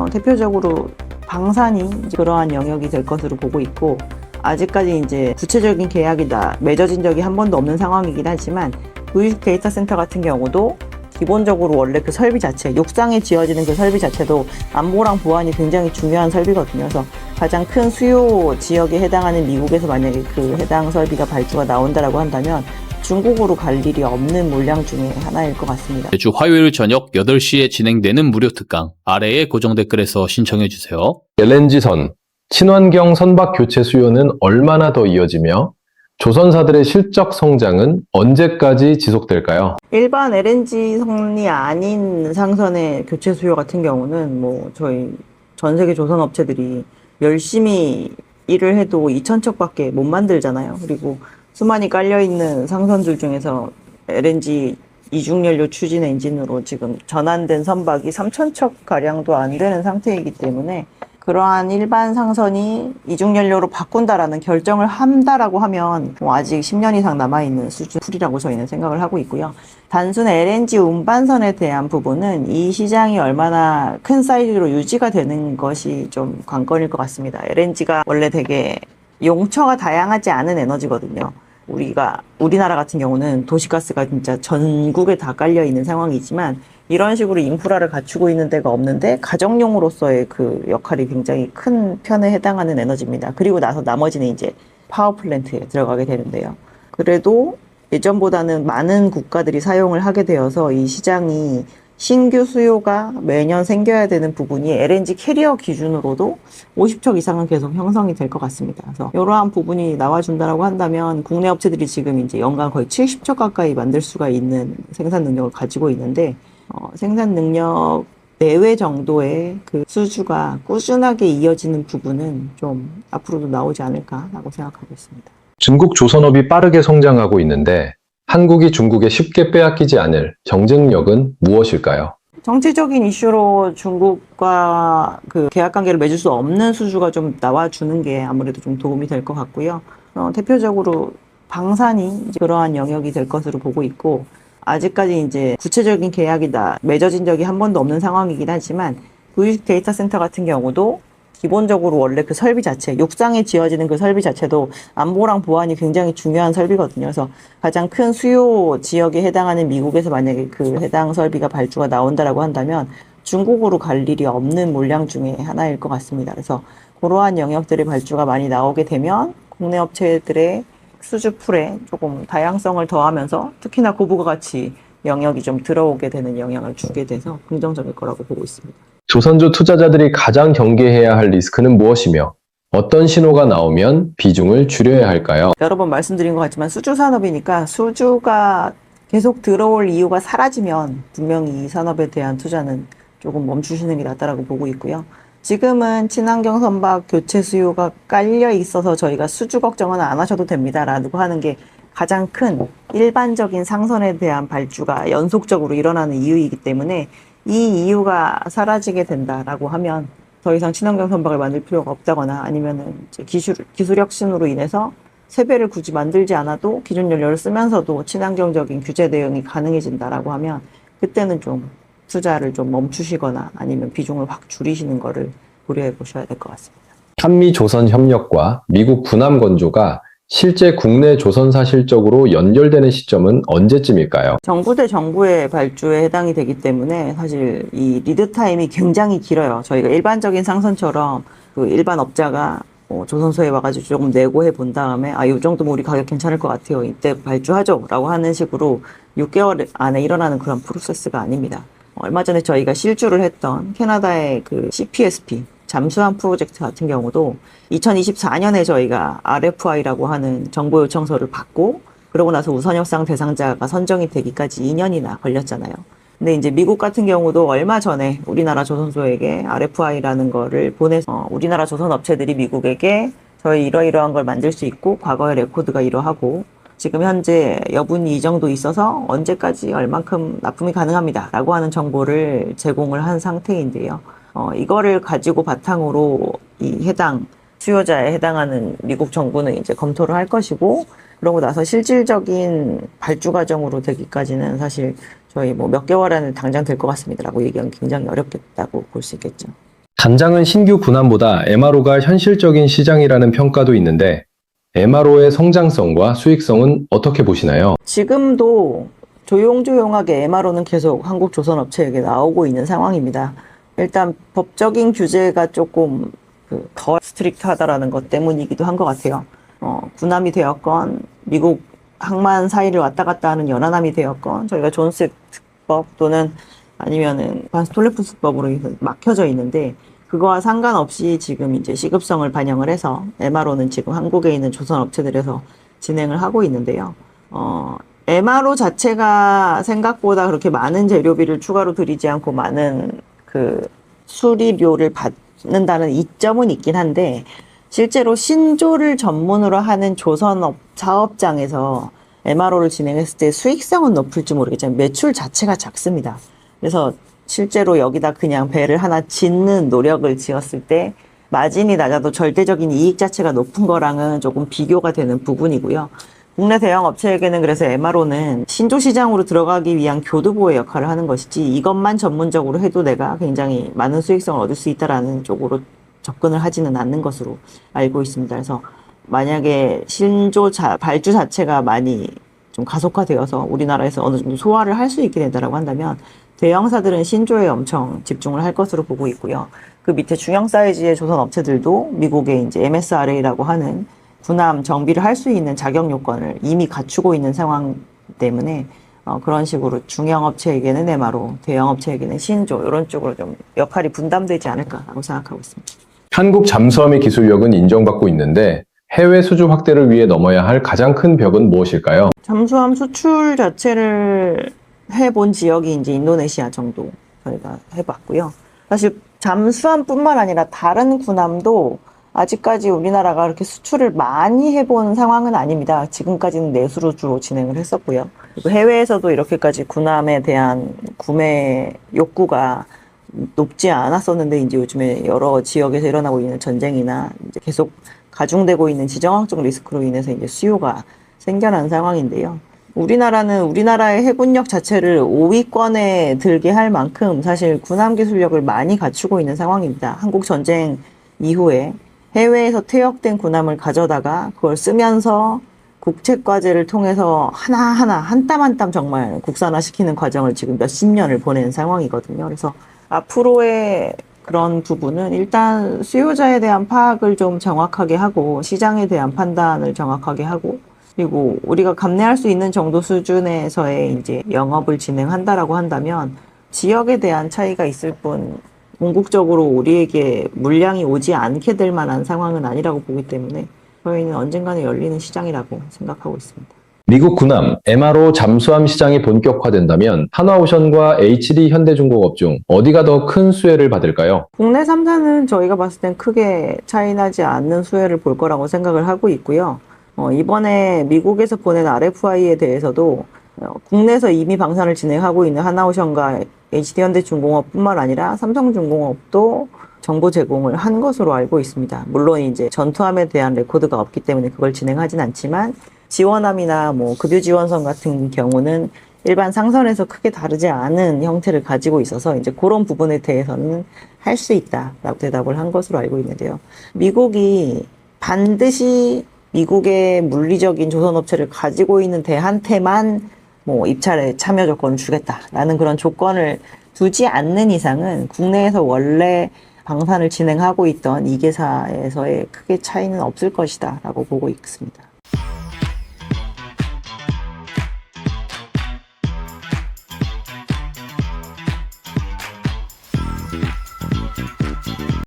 대표적으로 방산이 이제 그러한 영역이 될 것으로 보고 있고, 아직까지 이제 구체적인 계약이 맺어진 적이 한 번도 없는 상황이긴 하지만, 구식 데이터 센터 같은 경우도 기본적으로 원래 그 설비 자체, 육상에 지어지는 그 설비 자체도 안보랑 보안이 굉장히 중요한 설비거든요. 그래서 가장 큰 수요 지역에 해당하는 미국에서 만약에 그 해당 설비가 발주가 나온다라고 한다면 중국으로 갈 일이 없는 물량 중에 하나일 것 같습니다. 매주 화요일 저녁 8시에 진행되는 무료 특강 아래의 고정 댓글에서 신청해 주세요. LNG선, 친환경 선박 교체 수요는 얼마나 더 이어지며 조선사들의 실적 성장은 언제까지 지속될까요? 일반 LNG 선이 아닌 상선의 교체 수요 같은 경우는 뭐 저희 전 세계 조선 업체들이 열심히 일을 해도 2,000척밖에 못 만들잖아요. 그리고 수많이 깔려있는 상선들 중에서 LNG 이중연료 추진 엔진으로 지금 전환된 선박이 3,000척 가량도 안 되는 상태이기 때문에, 그러한 일반 상선이 이중연료로 바꾼다라는 결정을 한다라고 하면 아직 10년 이상 남아있는 수준이라고 저희는 생각을 하고 있고요. 단순 LNG 운반선에 대한 부분은 이 시장이 얼마나 큰 사이즈로 유지가 되는 것이 좀 관건일 것 같습니다. LNG가 원래 되게 용처가 다양하지 않은 에너지거든요. 우리나라 같은 경우는 도시가스가 진짜 전국에 다 깔려 있는 상황이지만, 이런 식으로 인프라를 갖추고 있는 데가 없는데 가정용으로서의 그 역할이 굉장히 큰 편에 해당하는 에너지입니다. 그리고 나서 나머지는 이제 파워플랜트에 들어가게 되는데요. 그래도 예전보다는 많은 국가들이 사용을 하게 되어서 이 시장이 신규 수요가 매년 생겨야 되는 부분이 LNG 캐리어 기준으로도 50척 이상은 계속 형성이 될 것 같습니다. 그래서 이러한 부분이 나와준다라고 한다면 국내 업체들이 지금 이제 연간 거의 70척 가까이 만들 수가 있는 생산 능력을 가지고 있는데, 생산 능력 내외 정도의 그 수주가 꾸준하게 이어지는 부분은 좀 앞으로도 나오지 않을까라고 생각하고 있습니다. 중국 조선업이 빠르게 성장하고 있는데 한국이 중국에 쉽게 빼앗기지 않을 경쟁력은 무엇일까요? 정치적인 이슈로 중국과 그 계약 관계를 맺을 수 없는 수주가 좀 나와주는 게 아무래도 좀 도움이 될 것 같고요. 대표적으로 방산이 이제 그러한 영역이 될 것으로 보고 있고, 아직까지 이제 구체적인 계약이 맺어진 적이 한 번도 없는 상황이긴 하지만, 구식 데이터 센터 같은 경우도 기본적으로 원래 그 설비 자체, 육상에 지어지는 그 설비 자체도 안보랑 보안이 굉장히 중요한 설비거든요. 그래서 가장 큰 수요 지역에 해당하는 미국에서 만약에 그 해당 설비가 발주가 나온다라고 한다면 중국으로 갈 일이 없는 물량 중에 하나일 것 같습니다. 그래서 그러한 영역들의 발주가 많이 나오게 되면 국내 업체들의 수주풀에 조금 다양성을 더하면서 특히나 고부가 가치 영역이 좀 들어오게 되는 영향을 주게 돼서 긍정적일 거라고 보고 있습니다. 조선주 투자자들이 가장 경계해야 할 리스크는 무엇이며 어떤 신호가 나오면 비중을 줄여야 할까요? 여러 번 말씀드린 것 같지만 수주 산업이니까 수주가 계속 들어올 이유가 사라지면 분명히 이 산업에 대한 투자는 조금 멈추시는 게 낫다라고 보고 있고요. 지금은 친환경 선박 교체 수요가 깔려 있어서 저희가 수주 걱정은 안 하셔도 됩니다라고 하는 게 가장 큰 일반적인 상선에 대한 발주가 연속적으로 일어나는 이유이기 때문에, 이 이유가 사라지게 된다라고 하면 더 이상 친환경 선박을 만들 필요가 없다거나, 아니면은 이제 기술 혁신으로 인해서 세배를 굳이 만들지 않아도 기존 연료를 쓰면서도 친환경적인 규제 대응이 가능해진다라고 하면, 그때는 좀 투자를 좀 멈추시거나 아니면 비중을 확 줄이시는 거를 고려해 보셔야 될 것 같습니다. 한미 조선 협력과 미국 군함 건조가 실제 국내 조선사 실적으로 연결되는 시점은 언제쯤일까요? 정부 대 정부의 발주에 해당이 되기 때문에 사실 이 리드 타임이 굉장히 길어요. 저희가 일반적인 상선처럼 그 일반 업자가 조선소에 와가지고 조금 내고해 본 다음에 이 정도면 우리 가격 괜찮을 것 같아요, 이때 발주하죠 라고 하는 식으로 6개월 안에 일어나는 그런 프로세스가 아닙니다. 얼마 전에 저희가 실주를 했던 캐나다의 그 CPSP 잠수함 프로젝트 같은 경우도 2024년에 저희가 RFI라고 하는 정보 요청서를 받고, 그러고 나서 우선협상 대상자가 선정이 되기까지 2년이나 걸렸잖아요. 근데 이제 미국 같은 경우도 얼마 전에 우리나라 조선소에게 RFI라는 거를 보내서 우리나라 조선 업체들이 미국에게 저희 이러이러한 걸 만들 수 있고 과거의 레코드가 이러하고 지금 현재 여분이 이 정도 있어서 언제까지 얼만큼 납품이 가능합니다 라고 하는 정보를 제공을 한 상태인데요. 이거를 가지고 바탕으로 이 해당 수요자에 해당하는 미국 정부는 이제 검토를 할 것이고, 그러고 나서 실질적인 발주 과정으로 되기까지는 사실 저희 뭐 몇 개월 안에 당장 될 것 같습니다라고 얘기하면 굉장히 어렵겠다고 볼 수 있겠죠. 단장은 신규 군함보다 MRO가 현실적인 시장이라는 평가도 있는데 MRO의 성장성과 수익성은 어떻게 보시나요? 지금도 조용조용하게 MRO는 계속 한국 조선업체에게 나오고 있는 상황입니다. 일단 법적인 규제가 조금 덜 스트릭트하다라는 것 때문이기도 한 것 같아요. 군함이 되었건 미국 항만 사이를 왔다 갔다 하는 연하함이 되었건 저희가 존스 특법 또는 아니면은 반스톨레프스법으로 막혀져 있는데 그거와 상관없이 지금 이제 시급성을 반영을 해서 MRO는 지금 한국에 있는 조선 업체들에서 진행을 하고 있는데요. MRO 자체가 생각보다 그렇게 많은 재료비를 추가로 들이지 않고 많은 수리료를 받는다는 이점은 있긴 한데 실제로 신조를 전문으로 하는 조선업 사업장에서 MRO를 진행했을 때 수익성은 높을지 모르겠지만 매출 자체가 작습니다. 그래서 실제로 여기다 그냥 배를 하나 짓는 노력을 지었을 때 마진이 낮아도 절대적인 이익 자체가 높은 거랑은 조금 비교가 되는 부분이고요. 국내 대형 업체에게는 그래서 MRO는 신조 시장으로 들어가기 위한 교두보의 역할을 하는 것이지 이것만 전문적으로 해도 내가 굉장히 많은 수익성을 얻을 수 있다라는 쪽으로 접근을 하지는 않는 것으로 알고 있습니다. 그래서 만약에 발주 자체가 많이 좀 가속화되어서 우리나라에서 어느 정도 소화를 할 수 있게 된다라고 한다면 대형사들은 신조에 엄청 집중을 할 것으로 보고 있고요. 그 밑에 중형 사이즈의 조선 업체들도 미국의 이제 MSRA라고 하는 군함 정비를 할 수 있는 자격 요건을 이미 갖추고 있는 상황 때문에 그런 식으로 중형 업체에게는 MRO, 대형 업체에게는 신조 이런 쪽으로 좀 역할이 분담되지 않을까라고 생각하고 있습니다. 한국 잠수함의 기술력은 인정받고 있는데 해외 수주 확대를 위해 넘어야 할 가장 큰 벽은 무엇일까요? 잠수함 수출 자체를 해본 지역이 이제 인도네시아 정도 저희가 해봤고요. 사실 잠수함뿐만 아니라 다른 군함도 아직까지 우리나라가 그렇게 수출을 많이 해본 상황은 아닙니다. 지금까지는 내수로 주로 진행을 했었고요. 그리고 해외에서도 이렇게까지 군함에 대한 구매 욕구가 높지 않았었는데 이제 요즘에 여러 지역에서 일어나고 있는 전쟁이나 이제 계속 가중되고 있는 지정학적 리스크로 인해서 이제 수요가 생겨난 상황인데요. 우리나라는 우리나라의 해군력 자체를 5위권에 들게 할 만큼 사실 군함 기술력을 많이 갖추고 있는 상황입니다. 한국 전쟁 이후에 해외에서 퇴역된 군함을 가져다가 그걸 쓰면서 국책과제를 통해서 하나하나 한 땀 한 땀 정말 국산화시키는 과정을 지금 몇십 년을 보낸 상황이거든요. 그래서 앞으로의 그런 부분은 일단 수요자에 대한 파악을 좀 정확하게 하고 시장에 대한 판단을 정확하게 하고 그리고 우리가 감내할 수 있는 정도 수준에서의 이제 영업을 진행한다라고 한다면 지역에 대한 차이가 있을 뿐 궁극적으로 우리에게 물량이 오지 않게 될 만한 상황은 아니라고 보기 때문에 저희는 언젠가는 열리는 시장이라고 생각하고 있습니다. 미국 군함, MRO 잠수함 시장이 본격화된다면 한화오션과 HD 현대중공업 중 어디가 더 큰 수혜를 받을까요? 국내 3사는 저희가 봤을 땐 크게 차이나지 않는 수혜를 볼 거라고 생각을 하고 있고요. 이번에 미국에서 보낸 RFI에 대해서도 국내에서 이미 방산을 진행하고 있는 한화오션과 HD현대중공업뿐만 아니라 삼성중공업도 정보 제공을 한 것으로 알고 있습니다. 물론 이제 전투함에 대한 레코드가 없기 때문에 그걸 진행하진 않지만 지원함이나 뭐 급유 지원선 같은 경우는 일반 상선에서 크게 다르지 않은 형태를 가지고 있어서 이제 그런 부분에 대해서는 할 수 있다라고 대답을 한 것으로 알고 있는데요. 미국이 반드시 미국의 물리적인 조선업체를 가지고 있는 대한테만 뭐 입찰에 참여 조건을 주겠다라는 그런 조건을 두지 않는 이상은 국내에서 원래 방산을 진행하고 있던 2개사에서의 크게 차이는 없을 것이다라고 보고 있습니다.